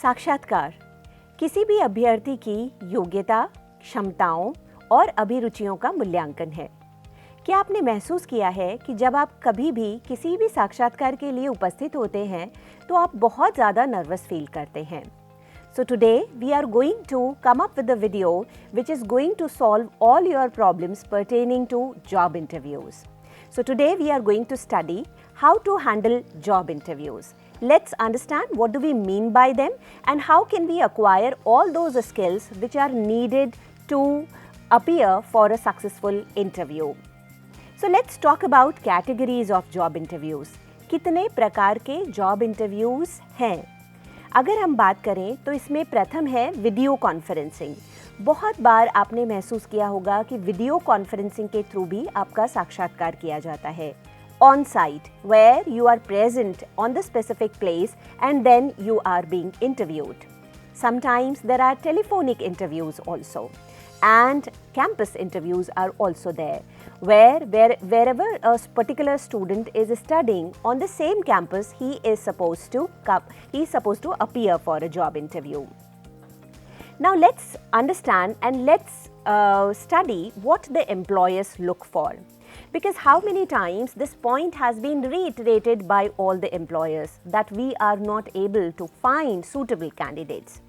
साक्षात्कार किसी भी अभ्यर्थी की योग्यता, क्षमताओं और अभिरुचियों का मूल्यांकन है। क्या आपने महसूस किया है कि जब आप कभी भी किसी भी साक्षात्कार के लिए उपस्थित होते हैं तो आप बहुत ज़्यादा नर्वस फील करते हैं? So today we are going to come up with a video which is going to solve all your problems pertaining to job interviews. So today we are going to study how to handle job interviews. Let's understand what do we mean by them and how can we acquire all those skills which are needed to appear for a successful interview. So let's talk about categories of job interviews. कितने प्रकार के job interviews हैं? अगर हम बात करें तो इसमें प्रथम है वीडियो कॉन्फ्रेंसिंग। बहुत बार आपने महसूस किया होगा कि वीडियो कॉन्फ्रेंसिंग के थ्रू भी आपका साक्षात्कार किया जाता है। On site where you are present on the specific place and then you are being interviewed. Sometimes there are telephonic interviews also, and campus interviews are also there, wherever a particular student is studying on the same campus, he is supposed to appear for a job interview. Now let's understand and let's study what the employers look for. Because how many times this point has been reiterated by all the employers that we are not able to find suitable candidates.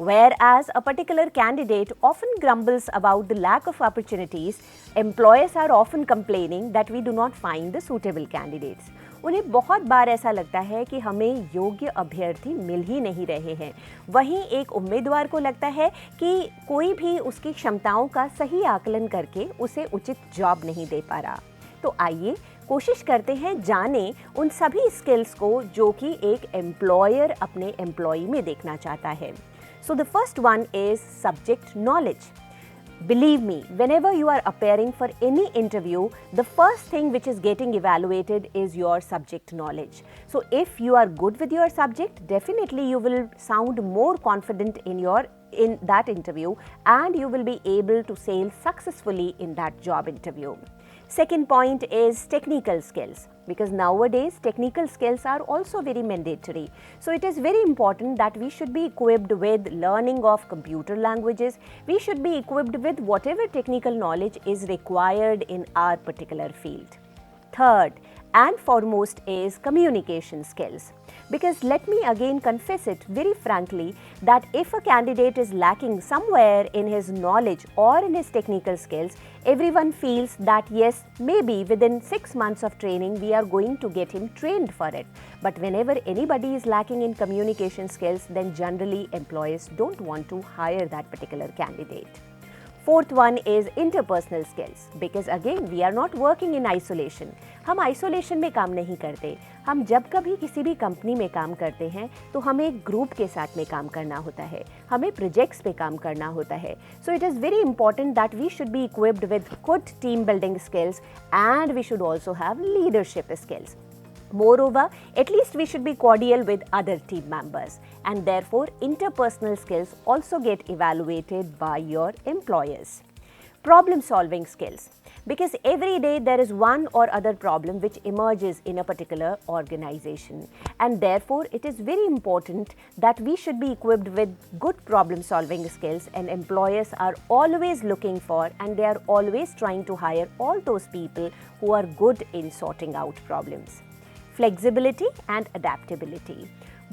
Whereas a particular candidate often grumbles about the lack of opportunities, employers are often complaining that we do not find the suitable candidates. उन्हें बहुत बार ऐसा लगता है कि हमें योग्य अभ्यर्थी मिल ही नहीं रहे हैं। वहीं एक उम्मीदवार को लगता है कि कोई भी उसकी क्षमताओं का सही आकलन करके उसे उचित जॉब नहीं दे पा रहा। तो आइए कोशिश करते हैं जानें उन सभी स्किल्स को जो कि एक एम्प्लॉयर अपने एम्प्लॉई में देखना चाहता है। So the first one is subject knowledge. Believe me, whenever you are appearing for any interview, the first thing which is getting evaluated is your subject knowledge. So if you are good with your subject, definitely you will sound more confident in that interview and you will be able to sail successfully in that job interview. Second point is technical skills, because nowadays technical skills are also very mandatory. So it is very important that we should be equipped with learning of computer languages. We should be equipped with whatever technical knowledge is required in our particular field. Third and foremost is communication skills. Because let me again confess it very frankly that if a candidate is lacking somewhere in his knowledge or in his technical skills, everyone feels that yes, maybe within 6 months of training we are going to get him trained for it. But whenever anybody is lacking in communication skills, then generally employers don't want to hire that particular candidate. Fourth one is interpersonal skills, because again we are not working in isolation. हम isolation में काम नहीं करते। हम जब कभी किसी भी कंपनी में काम करते हैं तो हमें एक ग्रुप के साथ में काम करना होता है, हमें प्रोजेक्ट्स पे काम करना होता है। So it is very important that we should be equipped with good team building skills and we should also have leadership skills. Moreover, at least we should be cordial with other team members, and therefore interpersonal skills also get evaluated by your employers. Problem solving skills, because every day there is one or other problem which emerges in a particular organization, and therefore it is very important that we should be equipped with good problem solving skills, and employers are always looking for and they are always trying to hire all those people who are good in sorting out problems. Flexibility and adaptability,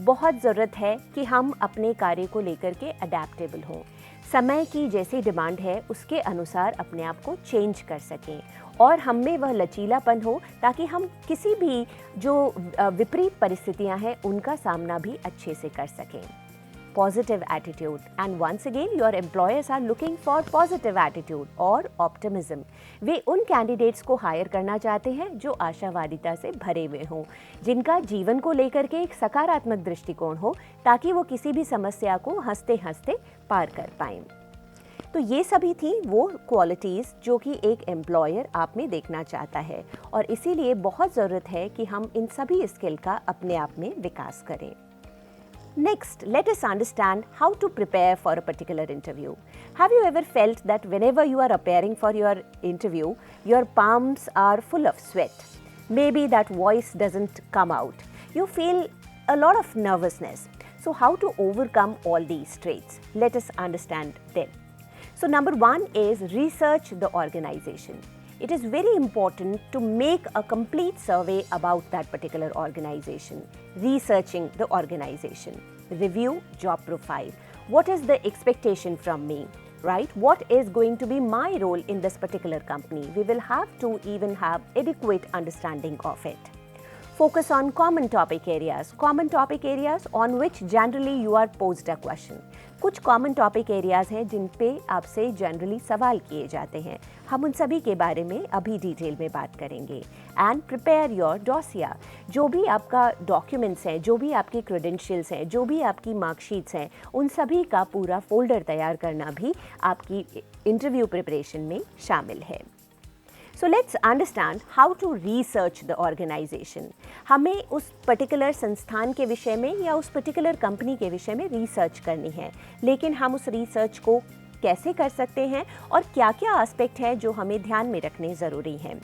बहुत ज़रूरत है कि हम अपने कार्य को लेकर के अडेप्टेबल हों। समय की जैसी डिमांड है उसके अनुसार अपने आप को चेंज कर सकें और हम में वह लचीलापन हो ताकि हम किसी भी जो विपरीत परिस्थितियां हैं उनका सामना भी अच्छे से कर सकें। Positive attitude, and once again your employers are looking for positive attitude or optimism. वे उन कैंडिडेट्स को हायर करना चाहते हैं जो आशावादिता से भरे हुए हों, जिनका जीवन को लेकर के एक सकारात्मक दृष्टिकोण हो ताकि वो किसी भी समस्या को हंसते हंसते पार कर पाएं। तो ये सभी थी वो क्वालिटीज़ जो कि एक एम्प्लॉयर आप में देखना चाहता है और इसीलिए बहुत ज़रूरत है कि हम इन सभी स्किल का अपने आप में विकास करें। Next, let us understand how to prepare for a particular interview. Have you ever felt that whenever you are appearing for your interview, your palms are full of sweat? Maybe that voice doesn't come out. You feel a lot of nervousness. So how to overcome all these traits? Let us understand them. So number one is research the organization. It is very important to make a complete survey about that particular organization, researching the organization. Review job profile. What is the expectation from me, right? What is going to be my role in this particular company? We will have to even have adequate understanding of it. Focus on common topic areas on which generally you are posed a question. कुछ common topic areas हैं जिन पे आपसे generally सवाल किए जाते हैं, हम उन सभी के बारे में अभी डिटेल में बात करेंगे. And prepare your dossier. जो भी आपका डॉक्यूमेंट्स हैं, जो भी आपके क्रेडेंशियल्स हैं, जो भी आपकी मार्कशीट्स हैं, उन सभी का पूरा फोल्डर तैयार करना भी आपकी इंटरव्यू प्रिपरेशन में शामिल है. So let's understand how to research the organization. हमें उस पर्टिकुलर संस्थान के विषय में या उस पर्टिकुलर कंपनी के विषय में रिसर्च करनी है, लेकिन हम उस रिसर्च को कैसे कर सकते हैं और क्या-क्या एस्पेक्ट है जो हमें ध्यान में रखने ज़रूरी हैं.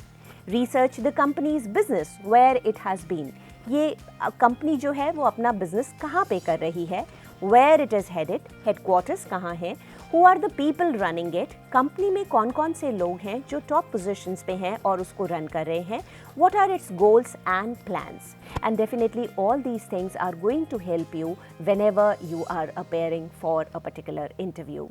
Research the company's business where it has been. ये कंपनी जो है वो अपना बिजनेस कहाँ पे कर रही है, where it is headed, headquarters कहाँ है, who are the people running it, company में कौन कौन से लोग हैं जो टॉप पोजीशंस पे हैं और उसको रन कर रहे हैं, what are its goals and plans. And definitely all these things are going to help you whenever you are appearing for a particular interview.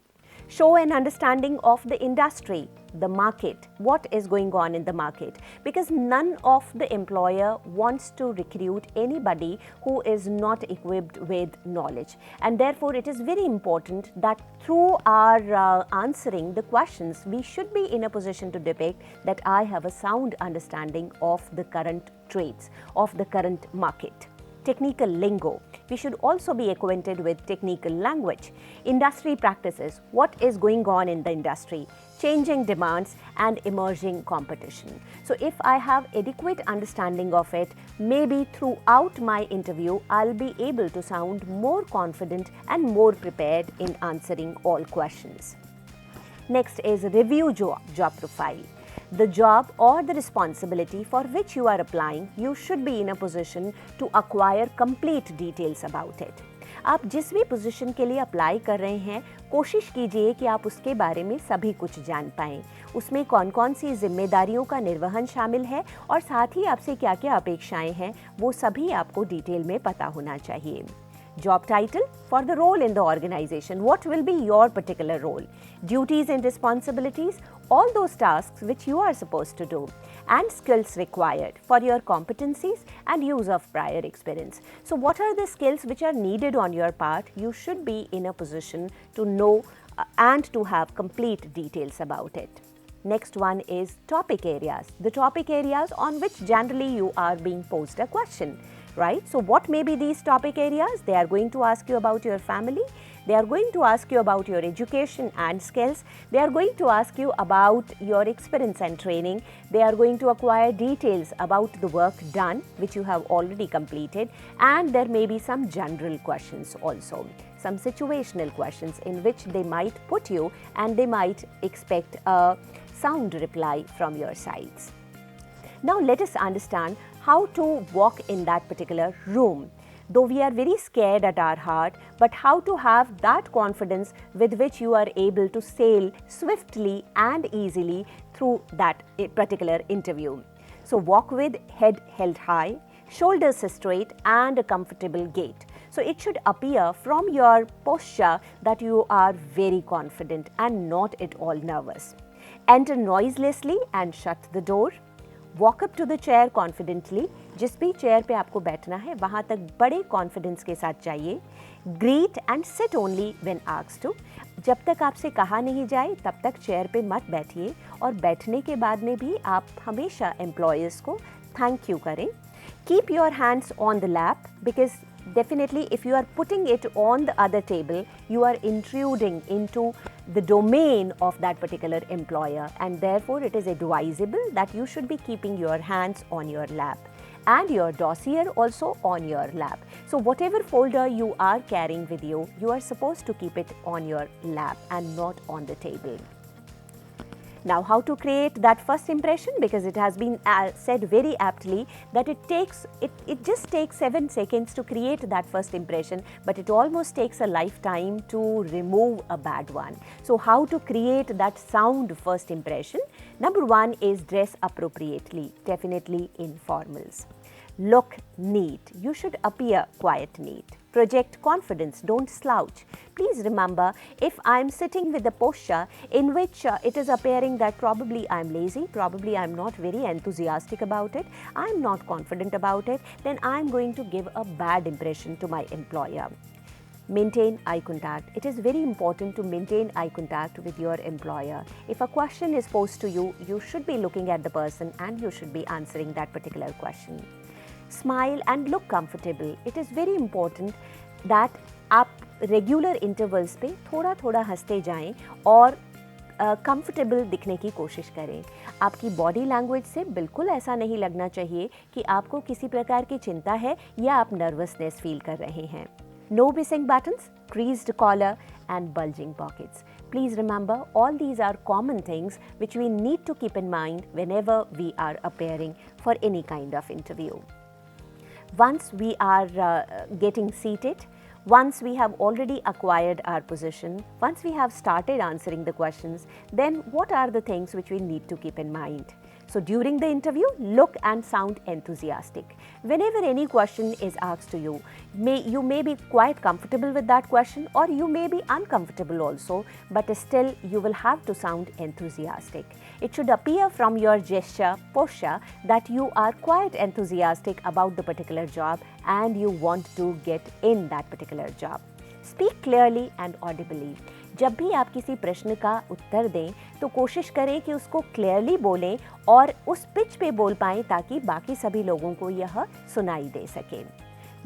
Show an understanding of the industry, the market, what is going on in the market, because none of the employer wants to recruit anybody who is not equipped with knowledge, and therefore it is very important that through our answering the questions we should be in a position to depict that I have a sound understanding of the current traits of the current market. Technical lingo. We should also be acquainted with technical language. Industry practices. What is going on in the industry? Changing demands and emerging competition. So if I have adequate understanding of it, maybe throughout my interview, I'll be able to sound more confident and more prepared in answering all questions. Next is review job profile. The job or the responsibility for which you are applying, you should be in a position to acquire complete details about it. आप जिस भी position के लिए apply कर रहे हैं, कोशिश कीजिए कि आप उसके बारे में सभी कुछ जान पाएं. उसमें कौन कौन सी जिम्मेदारियों का निर्वहन शामिल है और साथ ही आपसे क्या क्या अपेक्षाएं हैं, वो सभी आपको डिटेल में पता होना चाहिए. Job title for the role in the organization. What will be your particular role? Duties and responsibilities, all those tasks which you are supposed to do, and skills required for your competencies and use of prior experience. So what are the skills which are needed on your part? You should be in a position to know and to have complete details about it. Next one is topic areas. The topic areas on which generally you are being posed a question. Right? So what may be these topic areas? They are going to ask you about your family. They are going to ask you about your education and skills. They are going to ask you about your experience and training. They are going to acquire details about the work done which you have already completed, and there may be some general questions also. Some situational questions in which they might put you and they might expect a sound reply from your sides. Now let us understand how to walk in that particular room. Though we are very scared at our heart, but how to have that confidence with which you are able to sail swiftly and easily through that particular interview. So walk with head held high, shoulders straight and a comfortable gait. So it should appear from your posture that you are very confident and not at all nervous. Enter noiselessly and shut the door. Walk up to the chair confidently. जिस भी chair पे आपको बैठना है वहाँ तक बड़े confidence के साथ जाइए. Greet and sit only when asked to. जब तक आपसे कहा नहीं जाए तब तक चेयर पे मत बैठिए और बैठने के बाद में भी आप हमेशा एम्प्लॉयर्स को थैंक यू करें. Keep your hands on the lap because definitely if you are putting it on the other table, you are intruding into the domain of that particular employer, and therefore it is advisable that you should be keeping your hands on your lap and your dossier also on your lap. So whatever folder you are carrying with you, you are supposed to keep it on your lap and not on the table. Now, how to create that first impression? Because it has been said very aptly that it just takes 7 seconds to create that first impression, but it almost takes a lifetime to remove a bad one. So, how to create that sound first impression? Number one is dress appropriately, definitely in formals. Look neat. You should appear quite neat. Project confidence, don't slouch. Please remember, if I'm sitting with a posture in which it is appearing that probably I'm lazy, probably I'm not very enthusiastic about it, I'm not confident about it, then I'm going to give a bad impression to my employer. Maintain eye contact. It is very important to maintain eye contact with your employer. If a question is posed to you, you should be looking at the person and you should be answering that particular question. Smile and look comfortable. It is very important that आप regular intervals पे थोड़ा थोड़ा हंसते जाएं और comfortable दिखने की कोशिश करें. आपकी बॉडी लैंग्वेज से बिल्कुल ऐसा नहीं लगना चाहिए कि आपको किसी प्रकार की चिंता है या आप नर्वसनेस फील कर रहे हैं. No missing buttons, creased collar and bulging pockets. Please remember, all these are common things which we need to keep in mind whenever we are appearing for any kind of interview. Once we are getting seated, once we have already acquired our position, once we have started answering the questions, then what are the things which we need to keep in mind? So during the interview, look and sound enthusiastic. Whenever any question is asked to you, you may be quite comfortable with that question or you may be uncomfortable also, but still you will have to sound enthusiastic. It should appear from your gesture, posture, that you are quite enthusiastic about the particular job and you want to get in that particular job. Speak clearly and audibly. जब भी आप किसी प्रश्न का उत्तर दें तो कोशिश करें कि उसको क्लियरली बोलें और उस पिच पे बोल पाएं ताकि बाकी सभी लोगों को यह सुनाई दे सके.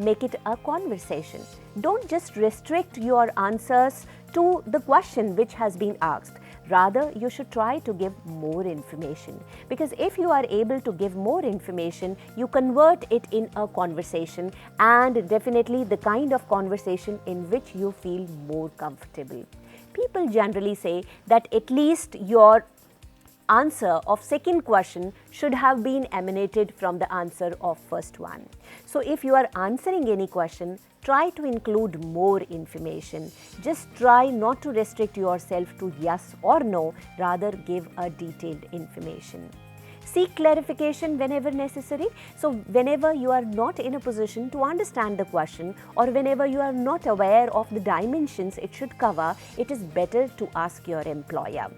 Make it a conversation. Don't just restrict your answers to the question which has been asked. Rather, you should try to give more information, because if you are able to give more information, you convert it in a conversation, and definitely the kind of conversation in which you feel more comfortable. People generally say that at least your answer of second question should have been emanated from the answer of first one. So if you are answering any question, try to include more information. Just try not to restrict yourself to yes or no, rather give a detailed information. Seek clarification whenever necessary. So whenever you are not in a position to understand the question or whenever you are not aware of the dimensions it should cover, it is better to ask your employer.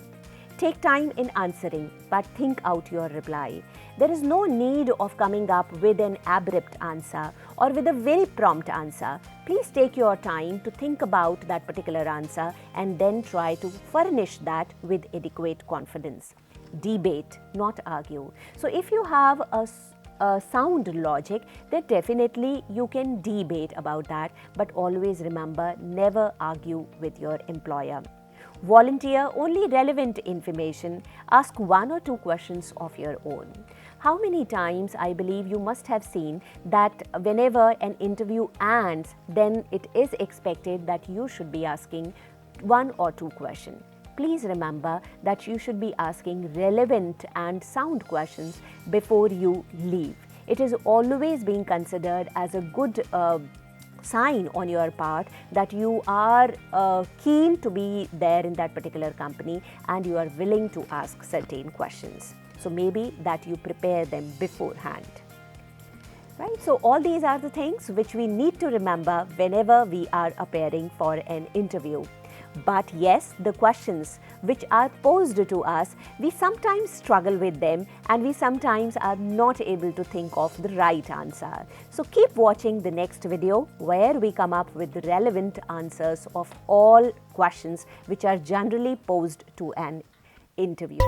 Take time in answering, but think out your reply. There is no need of coming up with an abrupt answer or with a very prompt answer. Please take your time to think about that particular answer and then try to furnish that with adequate confidence. Debate, not argue. So if you have a sound logic, then definitely you can debate about that, but always remember, never argue with your employer. Volunteer only relevant information. Ask 1 or 2 questions of your own. How many times I believe you must have seen that whenever an interview ends, then it is expected that you should be asking 1 or 2 questions. Please remember that you should be asking relevant and sound questions before you leave. It is always being considered as a good sign on your part that you are keen to be there in that particular company and you are willing to ask certain questions. So maybe that you prepare them beforehand. Right? So all these are the things which we need to remember whenever we are appearing for an interview. But yes, the questions which are posed to us, we sometimes struggle with them and we sometimes are not able to think of the right answer. So keep watching the next video where we come up with the relevant answers of all questions which are generally posed to an interview.